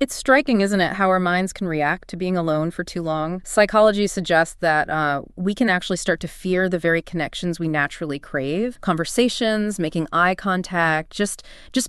It's striking, isn't it, how our minds can react to being alone for too long? Psychology suggests that we can actually start to fear the very connections we naturally crave. Conversations, making eye contact, just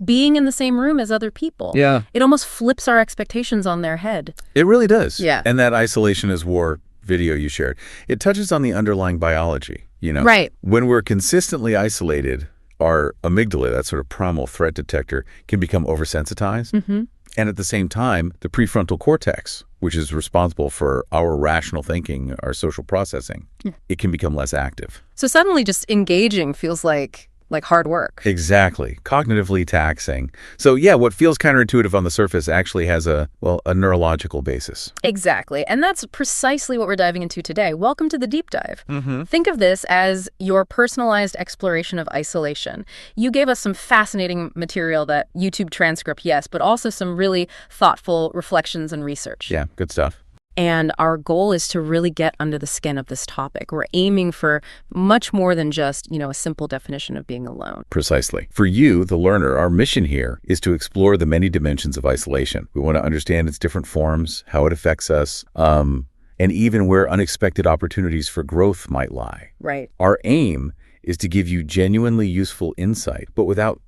being in the same room as other people. Yeah. It almost flips our expectations on their head. It really does. Yeah. And that isolation is war video you shared, it touches on the underlying biology, Right. When we're consistently isolated, our amygdala, that sort of primal threat detector, can become oversensitized. Mm-hmm. And at the same time, the prefrontal cortex, which is responsible for our rational thinking, our social processing, it can become less active. So suddenly just engaging feels like hard work. Exactly. Cognitively taxing. So yeah, what feels counterintuitive on the surface actually has a neurological basis. Exactly. And that's precisely what we're diving into today. Welcome to the deep dive. Mm-hmm. Think of this as your personalized exploration of isolation. You gave us some fascinating material, that YouTube transcript, yes, but also some really thoughtful reflections and research. Yeah, good stuff. And our goal is to really get under the skin of this topic. We're aiming for much more than just, a simple definition of being alone. Precisely. For you, the learner, our mission here is to explore the many dimensions of isolation. We want to understand its different forms, how it affects us, and even where unexpected opportunities for growth might lie. Right. Our aim is to give you genuinely useful insight, but without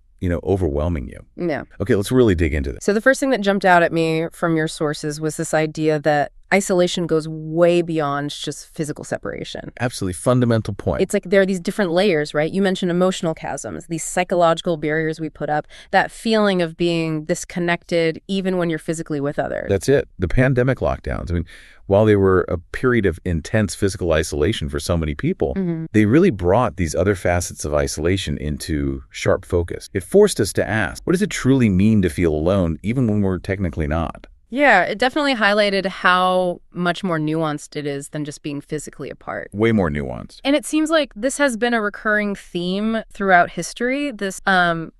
overwhelming you. Yeah. Okay, let's really dig into this. So the first thing that jumped out at me from your sources was this idea that isolation goes way beyond just physical separation. Absolutely fundamental point. It's like there are these different layers, right? You mentioned emotional chasms, these psychological barriers we put up, that feeling of being disconnected even when you're physically with others. That's it. The pandemic lockdowns, while they were a period of intense physical isolation for so many people, they really brought these other facets of isolation into sharp focus. It forced us to ask, what does it truly mean to feel alone, even when we're technically not? Yeah, it definitely highlighted how much more nuanced it is than just being physically apart. Way more nuanced. And it seems like this has been a recurring theme throughout history, this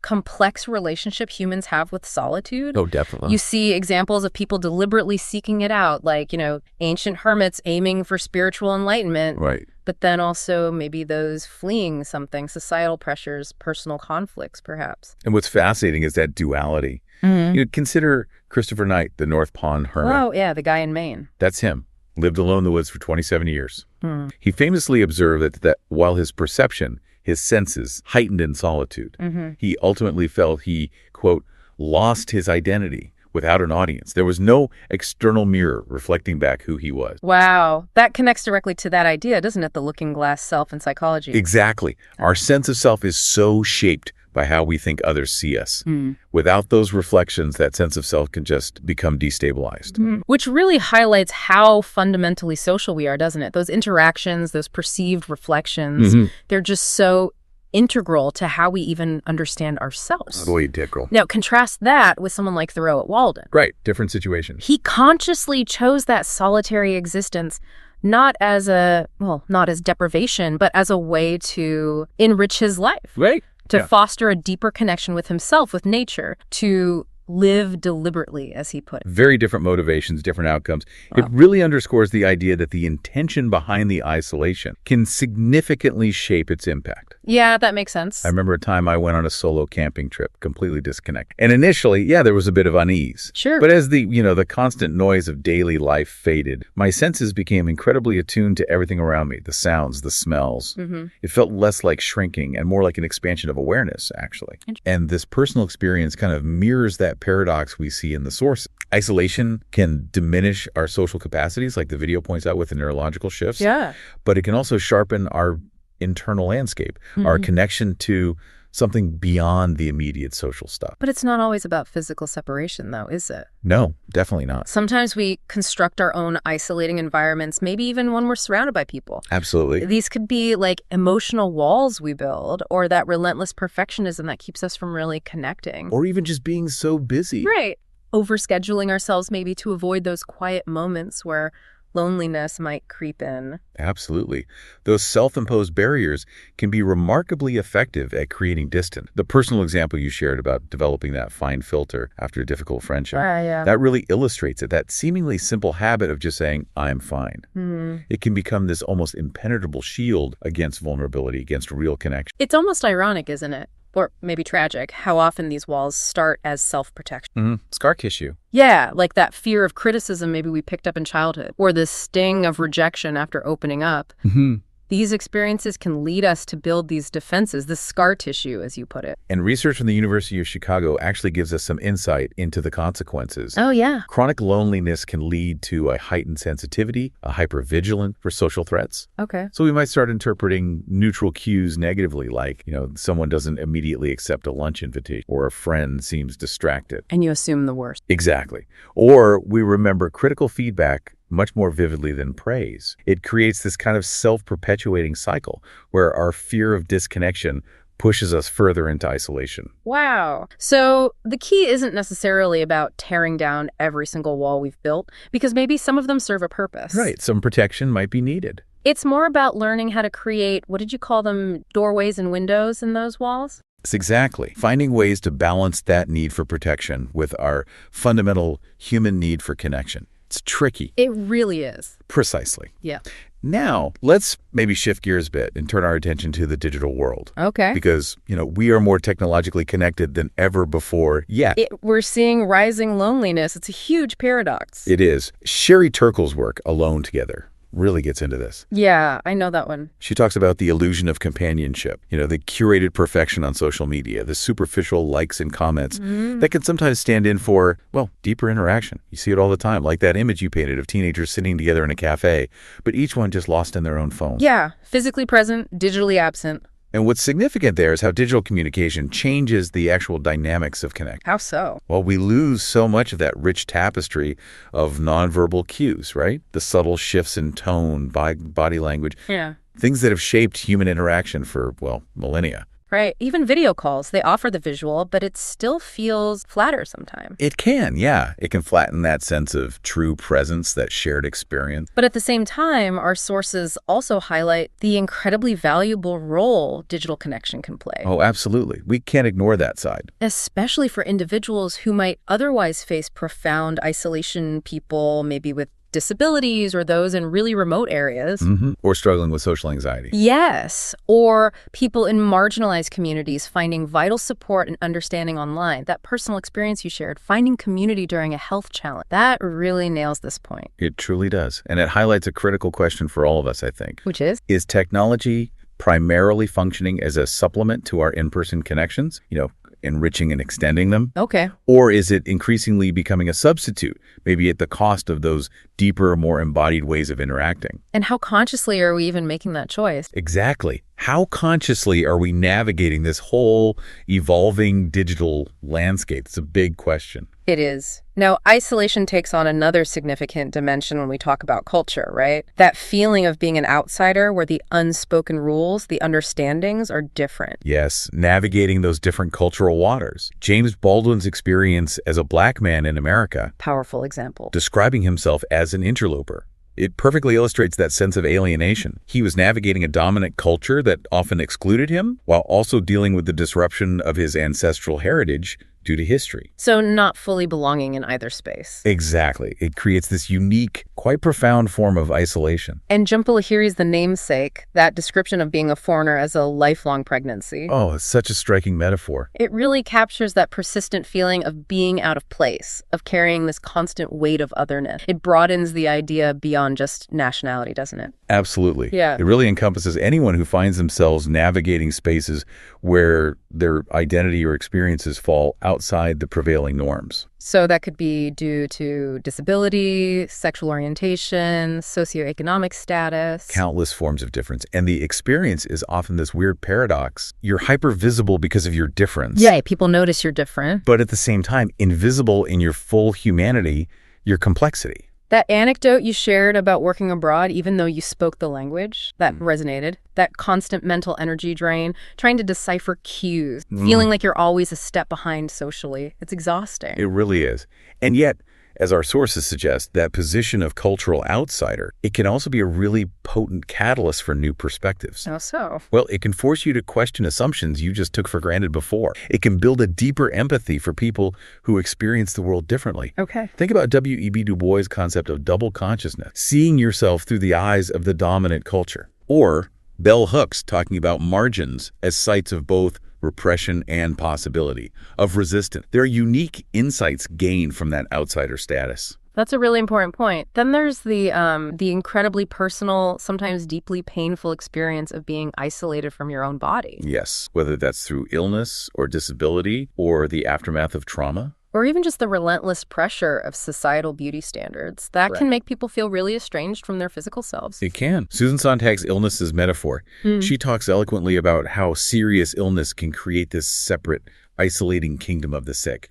complex relationship humans have with solitude. Oh, definitely. You see examples of people deliberately seeking it out, like, ancient hermits aiming for spiritual enlightenment. Right. But then also maybe those fleeing something, societal pressures, personal conflicts, perhaps. And what's fascinating is that duality. Consider Christopher Knight, the North Pond hermit. Oh, yeah, the guy in Maine. That's him. Lived alone in the woods for 27 years. He famously observed that while his perception, his senses, heightened in solitude, he ultimately felt he, quote, lost his identity without an audience. There was no external mirror reflecting back who he was. Wow. That connects directly to that idea, doesn't it? The looking glass self in psychology. Exactly. Our sense of self is so shaped by how we think others see us. Without those reflections, that sense of self can just become destabilized. Which really highlights how fundamentally social we are, doesn't it? Those interactions, those perceived reflections, they're just so integral to how we even understand ourselves. Totally integral. Now, contrast that with someone like Thoreau at Walden. Right. Different situation. He consciously chose that solitary existence not as deprivation, but as a way to enrich his life. Right. To foster a deeper connection with himself, with nature, to live deliberately, as he put it. Very different motivations, different outcomes. Wow. It really underscores the idea that the intention behind the isolation can significantly shape its impact. Yeah, that makes sense. I remember a time I went on a solo camping trip, completely disconnected. And initially, there was a bit of unease. Sure. But as the constant noise of daily life faded, my senses became incredibly attuned to everything around me, the sounds, the smells. It felt less like shrinking and more like an expansion of awareness, actually. And this personal experience kind of mirrors that paradox we see in the source. Isolation can diminish our social capacities, like the video points out with the neurological shifts. Yeah. But it can also sharpen our internal landscape, our connection to something beyond the immediate social stuff. But it's not always about physical separation, though, is it? No, definitely not. Sometimes we construct our own isolating environments, maybe even when we're surrounded by people. Absolutely. These could be like emotional walls we build, or that relentless perfectionism that keeps us from really connecting. Or even just being so busy. Right. Overscheduling ourselves maybe to avoid those quiet moments where loneliness might creep in. Absolutely. Those self-imposed barriers can be remarkably effective at creating distance. The personal example you shared about developing that fine filter after a difficult friendship, that really illustrates it, that seemingly simple habit of just saying, I'm fine. It can become this almost impenetrable shield against vulnerability, against real connection. It's almost ironic, isn't it? or maybe tragic, how often these walls start as self-protection. Scar tissue. Yeah, like that fear of criticism maybe we picked up in childhood, or the sting of rejection after opening up. These experiences can lead us to build these defenses, this scar tissue, as you put it. And research from the University of Chicago actually gives us some insight into the consequences. Oh, yeah. Chronic loneliness can lead to a heightened sensitivity, a hypervigilant for social threats. Okay. So we might start interpreting neutral cues negatively, like, someone doesn't immediately accept a lunch invitation, or a friend seems distracted. And you assume the worst. Exactly. Or we remember critical feedback much more vividly than praise. It creates this kind of self-perpetuating cycle where our fear of disconnection pushes us further into isolation. Wow. So the key isn't necessarily about tearing down every single wall we've built, because maybe some of them serve a purpose. Right. Some protection might be needed. It's more about learning how to create, what did you call them, doorways and windows in those walls? It's exactly. Finding ways to balance that need for protection with our fundamental human need for connection. It's tricky. It really is. Precisely. Yeah. Now, let's maybe shift gears a bit and turn our attention to the digital world. Okay. Because, we are more technologically connected than ever before yet. We're seeing rising loneliness. It's a huge paradox. It is. Sherry Turkle's work, Alone Together, really gets into this. Yeah, I know that one. She talks about the illusion of companionship, the curated perfection on social media, the superficial likes and comments that can sometimes stand in for, deeper interaction. You see it all the time, like that image you painted of teenagers sitting together in a cafe, but each one just lost in their own phone. Yeah, physically present, digitally absent. And what's significant there is how digital communication changes the actual dynamics of connection. How so? Well, we lose so much of that rich tapestry of nonverbal cues, right? The subtle shifts in tone, body language. Yeah. Things that have shaped human interaction for, millennia. Right. Even video calls, they offer the visual, but it still feels flatter sometimes. It can, yeah. It can flatten that sense of true presence, that shared experience. But at the same time, our sources also highlight the incredibly valuable role digital connection can play. Oh, absolutely. We can't ignore that side. Especially for individuals who might otherwise face profound isolation, people maybe with disabilities or those in really remote areas. Or struggling with social anxiety. Yes. Or people in marginalized communities finding vital support and understanding online. That personal experience you shared, finding community during a health challenge. That really nails this point. It truly does. And it highlights a critical question for all of us, I think. Which is? Is technology primarily functioning as a supplement to our in-person connections? Enriching and extending them? Okay. Or is it increasingly becoming a substitute, maybe at the cost of those deeper, more embodied ways of interacting? And how consciously are we even making that choice? Exactly. How consciously are we navigating this whole evolving digital landscape? It's a big question. It is. Now, isolation takes on another significant dimension when we talk about culture, right? That feeling of being an outsider where the unspoken rules, the understandings are different. Yes, navigating those different cultural waters. James Baldwin's experience as a Black man in America. Powerful example. Describing himself as an interloper. It perfectly illustrates that sense of alienation. He was navigating a dominant culture that often excluded him, while also dealing with the disruption of his ancestral heritage due to history. So not fully belonging in either space. Exactly. It creates this unique, quite profound form of isolation. And Jhumpa Lahiri's The Namesake, that description of being a foreigner as a lifelong pregnancy. Oh, it's such a striking metaphor. It really captures that persistent feeling of being out of place, of carrying this constant weight of otherness. It broadens the idea beyond just nationality, doesn't it? Absolutely. Yeah. It really encompasses anyone who finds themselves navigating spaces where their identity or experiences fall outside the prevailing norms. So that could be due to disability, sexual orientation, socioeconomic status. Countless forms of difference. And the experience is often this weird paradox. You're hyper-visible because of your difference. Yeah, people notice you're different. But at the same time, invisible in your full humanity, your complexity. That anecdote you shared about working abroad, even though you spoke the language, that resonated. That constant mental energy drain, trying to decipher cues, feeling like you're always a step behind socially. It's exhausting. It really is. And yet, as our sources suggest, that position of cultural outsider, it can also be a really potent catalyst for new perspectives. How so? Well, it can force you to question assumptions you just took for granted before. It can build a deeper empathy for people who experience the world differently. Okay. Think about W.E.B. Du Bois' concept of double consciousness, seeing yourself through the eyes of the dominant culture. Or Bell Hooks talking about margins as sites of both repression, and possibility, of resistance. There are unique insights gained from that outsider status. That's a really important point. Then there's the incredibly personal, sometimes deeply painful experience of being isolated from your own body. Yes, whether that's through illness or disability or the aftermath of trauma. Or even just the relentless pressure of societal beauty standards. That can make people feel really estranged from their physical selves. It can. Susan Sontag's illness is metaphor. She talks eloquently about how serious illness can create this separate, isolating kingdom of the sick.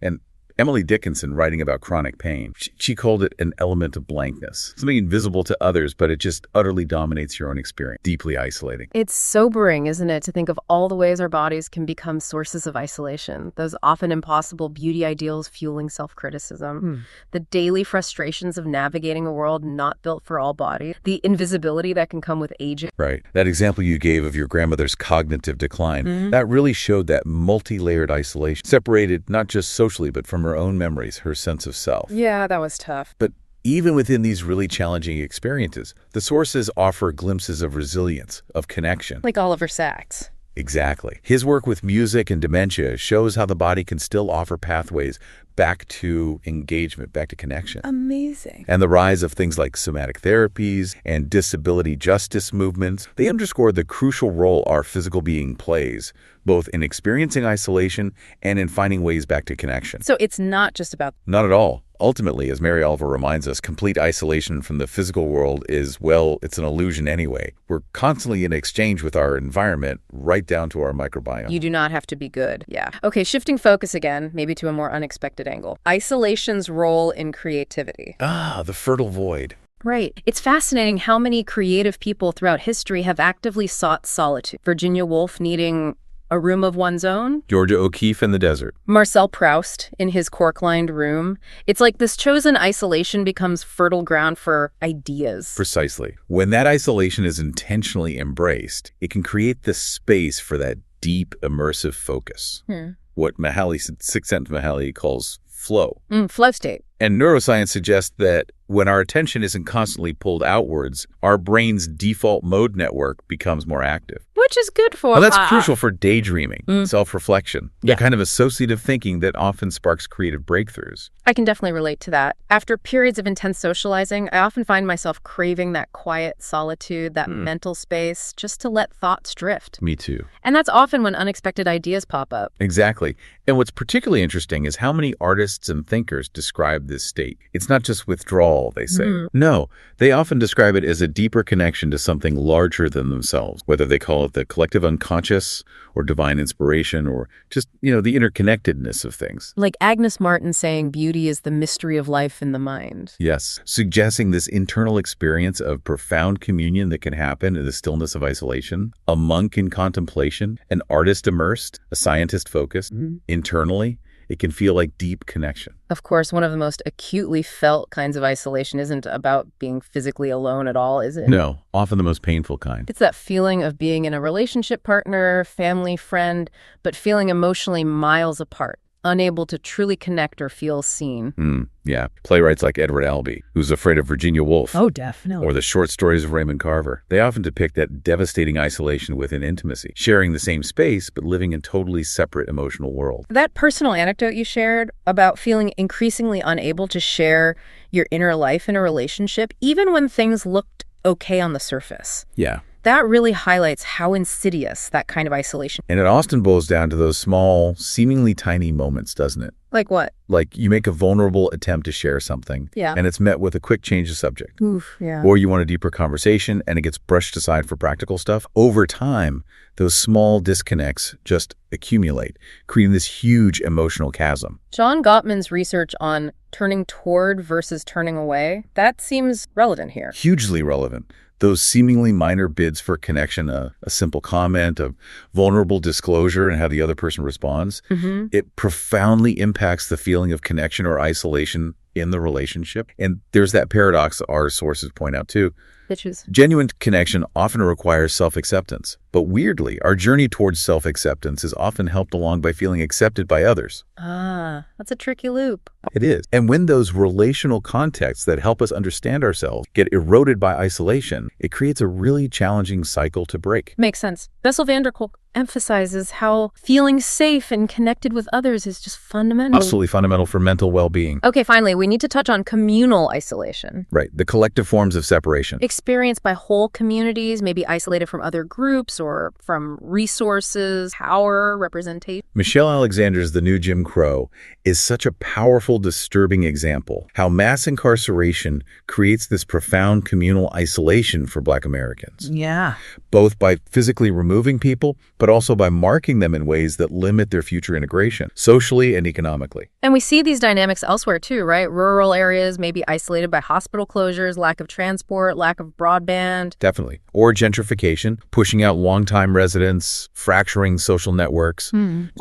And Emily Dickinson, writing about chronic pain, she called it an element of blankness, something invisible to others, but it just utterly dominates your own experience, deeply isolating. It's sobering, isn't it, to think of all the ways our bodies can become sources of isolation, those often impossible beauty ideals fueling self-criticism, the daily frustrations of navigating a world not built for all bodies, the invisibility that can come with aging. Right. That example you gave of your grandmother's cognitive decline, that really showed that multi-layered isolation, separated not just socially, but from her own memories, her sense of self. Yeah, that was tough. But even within these really challenging experiences, the sources offer glimpses of resilience, of connection. Like Oliver Sacks. Exactly. His work with music and dementia shows how the body can still offer pathways back to engagement, back to connection. Amazing. And the rise of things like somatic therapies and disability justice movements, they underscore the crucial role our physical being plays, both in experiencing isolation and in finding ways back to connection. So it's not just about... Not at all. Ultimately, as Mary Oliver reminds us, complete isolation from the physical world is, well, it's an illusion anyway. We're constantly in exchange with our environment, right down to our microbiome. You do not have to be good. Yeah. Okay, shifting focus again, maybe to a more unexpected angle. Isolation's role in creativity. Ah, the fertile void. Right. It's fascinating how many creative people throughout history have actively sought solitude. Virginia Woolf needing a room of one's own. Georgia O'Keeffe in the desert. Marcel Proust in his cork-lined room. It's like this chosen isolation becomes fertile ground for ideas. Precisely. When that isolation is intentionally embraced, it can create this space for that deep, immersive focus. What Csikszentmihalyi calls flow. Flow state. And neuroscience suggests that when our attention isn't constantly pulled outwards, our brain's default mode network becomes more active. Which is good for... Well, that's crucial for daydreaming, self-reflection, the kind of associative thinking that often sparks creative breakthroughs. I can definitely relate to that. After periods of intense socializing, I often find myself craving that quiet solitude, that mental space, just to let thoughts drift. Me too. And that's often when unexpected ideas pop up. Exactly. And what's particularly interesting is how many artists and thinkers describe this state. It's not just withdrawal, they say. No, they often describe it as a deeper connection to something larger than themselves, whether they call it the collective unconscious or divine inspiration or just, the interconnectedness of things. Like Agnes Martin saying beauty is the mystery of life in the mind. Yes, suggesting this internal experience of profound communion that can happen in the stillness of isolation, a monk in contemplation, an artist immersed, a scientist focused, internally. It can feel like deep connection. Of course, one of the most acutely felt kinds of isolation isn't about being physically alone at all, is it? No, often the most painful kind. It's that feeling of being in a relationship partner, family, friend, but feeling emotionally miles apart, unable to truly connect or feel seen. Yeah. Playwrights like Edward Albee, who's afraid of Virginia Woolf. Oh, definitely. Or the short stories of Raymond Carver. They often depict that devastating isolation within intimacy, sharing the same space, but living in totally separate emotional worlds. That personal anecdote you shared about feeling increasingly unable to share your inner life in a relationship, even when things looked okay on the surface. Yeah. That really highlights how insidious that kind of isolation. And it often boils down to those small, seemingly tiny moments, doesn't it? Like what? Like you make a vulnerable attempt to share something, and it's met with a quick change of subject. Oof, yeah. Or you want a deeper conversation, and it gets brushed aside for practical stuff. Over time, those small disconnects just accumulate, creating this huge emotional chasm. John Gottman's research on turning toward versus turning away, that seems relevant here. Hugely relevant. Those seemingly minor bids for connection, a simple comment, a vulnerable disclosure, and how the other person responds, it profoundly impacts the feeling of connection or isolation in the relationship. And there's that paradox our sources point out too. Bitches. Genuine connection often requires self-acceptance. But weirdly, our journey towards self-acceptance is often helped along by feeling accepted by others. Ah, that's a tricky loop. It is. And when those relational contexts that help us understand ourselves get eroded by isolation, it creates a really challenging cycle to break. Makes sense. Bessel van der Kolk emphasizes how feeling safe and connected with others is just fundamental. Absolutely fundamental for mental well-being. Okay, finally, we need to touch on communal isolation. Right, the collective forms of separation. Experienced by whole communities, maybe isolated from other groups or from resources, power, representation. Michelle Alexander's The New Jim Crow is such a powerful, disturbing example how mass incarceration creates this profound communal isolation for Black Americans. Yeah. Both by physically removing people, but also by marking them in ways that limit their future integration, socially and economically. And we see these dynamics elsewhere too, right? Rural areas may be isolated by hospital closures, lack of transport, lack of broadband. Definitely. Or gentrification, pushing out longtime residents, fracturing social networks.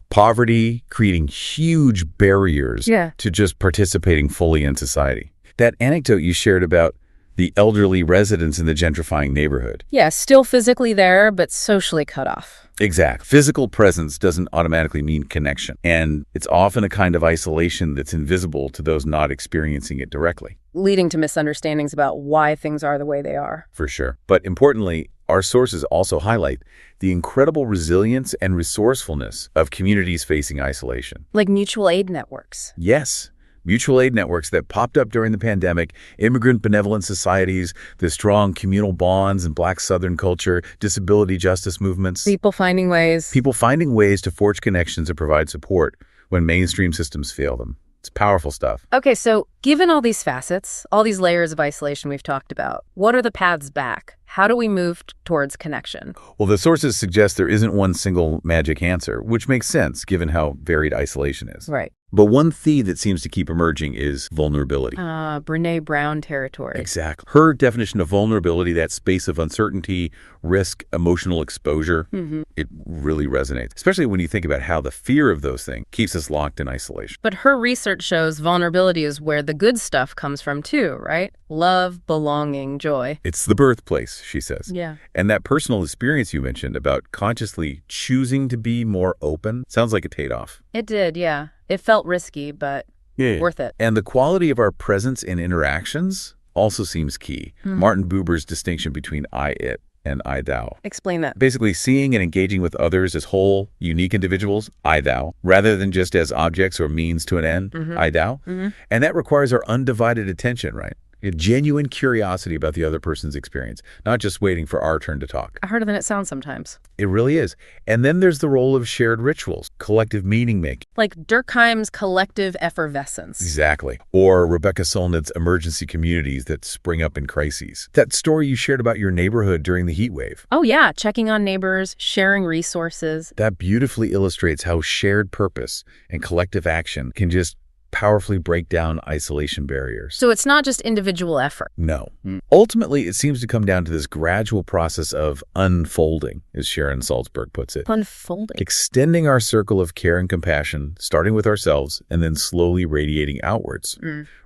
Poverty, creating huge barriers to just participating fully in society. That anecdote you shared about the elderly residents in the gentrifying neighborhood. Yeah, still physically there, but socially cut off. Exact. Physical presence doesn't automatically mean connection, and it's often a kind of isolation that's invisible to those not experiencing it directly. Leading to misunderstandings about why things are the way they are. For sure. But importantly, our sources also highlight the incredible resilience and resourcefulness of communities facing isolation. Like mutual aid networks. Yes. Mutual aid networks that popped up during the pandemic, immigrant benevolent societies, the strong communal bonds in Black Southern culture, disability justice movements. People finding ways to forge connections and provide support when mainstream systems fail them. It's powerful stuff. Okay, so given all these facets, all these layers of isolation we've talked about, what are the paths back? How do we move towards connection? Well, the sources suggest there isn't one single magic answer, which makes sense given how varied isolation is. Right. But one theme that seems to keep emerging is vulnerability. Brene Brown territory. Exactly. Her definition of vulnerability, that space of uncertainty, risk, emotional exposure, it really resonates, especially when you think about how the fear of those things keeps us locked in isolation. But her research shows vulnerability is where the good stuff comes from too, right? Love, belonging, joy. It's the birthplace, she says. Yeah. And that personal experience you mentioned about consciously choosing to be more open sounds like it paid off. It did, yeah. It felt risky, but worth it. And the quality of our presence in interactions also seems key. Martin Buber's distinction between I-it and I-thou. Explain that. Basically, seeing and engaging with others as whole, unique individuals, I-thou, rather than just as objects or means to an end, I-thou. And that requires our undivided attention, right? A genuine curiosity about the other person's experience, not just waiting for our turn to talk. Harder than it sounds sometimes. It really is. And then there's the role of shared rituals, collective meaning making. Like Durkheim's collective effervescence. Exactly. Or Rebecca Solnit's emergency communities that spring up in crises. That story you shared about your neighborhood during the heat wave. Oh yeah, checking on neighbors, sharing resources. That beautifully illustrates how shared purpose and collective action can just powerfully break down isolation barriers. So it's not just individual effort. No. Ultimately, it seems to come down to this gradual process of unfolding, as Sharon Salzberg puts it. Unfolding. Extending our circle of care and compassion, starting with ourselves, and then slowly radiating outwards.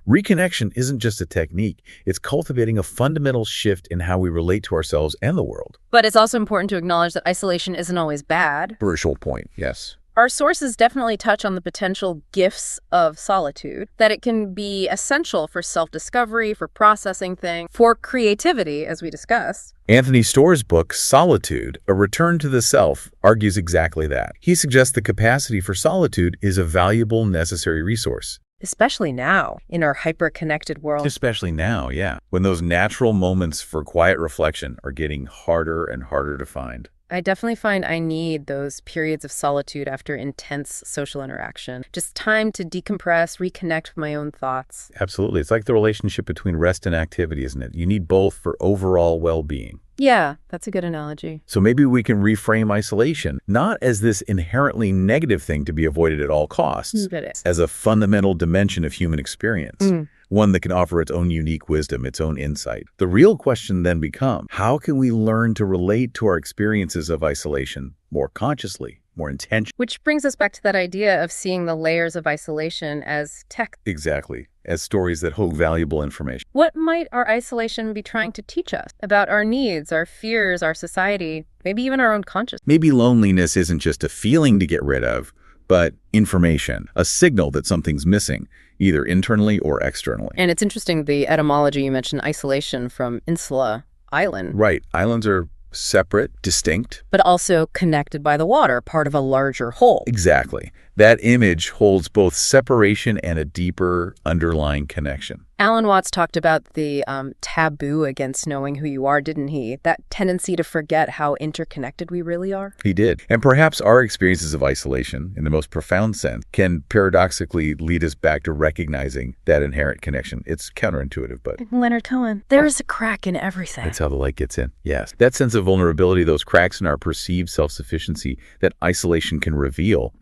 Reconnection isn't just a technique. It's cultivating a fundamental shift in how we relate to ourselves and the world. But it's also important to acknowledge that isolation isn't always bad. Crucial point, yes. Our sources definitely touch on the potential gifts of solitude, that it can be essential for self-discovery, for processing things, for creativity, as we discussed. Anthony Storr's book, Solitude, A Return to the Self, argues exactly that. He suggests the capacity for solitude is a valuable, necessary resource. Especially now, in our hyper-connected world. Especially now, yeah. When those natural moments for quiet reflection are getting harder and harder to find. I definitely find I need those periods of solitude after intense social interaction. Just time to decompress, reconnect with my own thoughts. Absolutely. It's like the relationship between rest and activity, isn't it? You need both for overall well-being. Yeah, that's a good analogy. So maybe we can reframe isolation, not as this inherently negative thing to be avoided at all costs, as a fundamental dimension of human experience. One that can offer its own unique wisdom, its own insight. The real question then becomes, how can we learn to relate to our experiences of isolation more consciously, more intentionally? Which brings us back to that idea of seeing the layers of isolation as tech. Exactly, as stories that hold valuable information. What might our isolation be trying to teach us about our needs, our fears, our society, maybe even our own consciousness? Maybe loneliness isn't just a feeling to get rid of, but information, a signal that something's missing, either internally or externally. And it's interesting, the etymology you mentioned, isolation from insula, island. Right. Islands are Separate, distinct. But also connected by the water, part of a larger whole. Exactly. That image holds both separation and a deeper underlying connection. Alan Watts talked about the taboo against knowing who you are, didn't he? That tendency to forget how interconnected we really are. He did. And perhaps our experiences of isolation, in the most profound sense, can paradoxically lead us back to recognizing that inherent connection. It's counterintuitive, but Leonard Cohen, there is a crack in everything. that's how the light gets in. Yes. That sense of vulnerability, those cracks in our perceived self-sufficiency that isolation can reveal,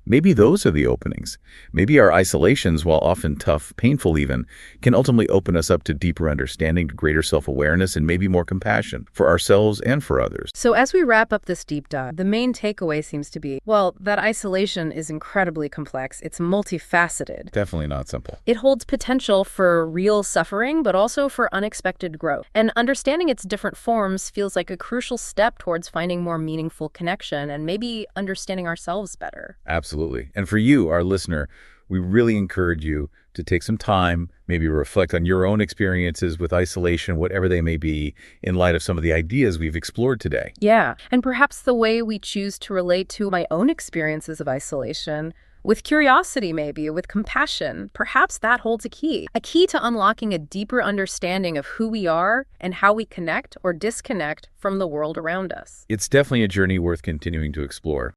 maybe those are the openings. Maybe our isolations, while often tough, painful even, can ultimately open us up to deeper understanding, to greater self-awareness, and maybe more compassion for ourselves and for others. So as we wrap up this deep dive, the main takeaway seems to be, well, that isolation is incredibly complex. It's multifaceted. Definitely not simple. It holds potential for real suffering, but also for unexpected growth. And understanding its different forms feels like a crucial step towards finding more meaningful connection and maybe understanding ourselves better. Absolutely. And for you, our listener, we really encourage you to take some time, maybe reflect on your own experiences with isolation, whatever they may be, in light of some of the ideas we've explored today. Yeah, and perhaps the way we choose to relate to my own experiences of isolation, with curiosity maybe, with compassion, perhaps that holds a key to unlocking a deeper understanding of who we are and how we connect or disconnect from the world around us. It's definitely a journey worth continuing to explore.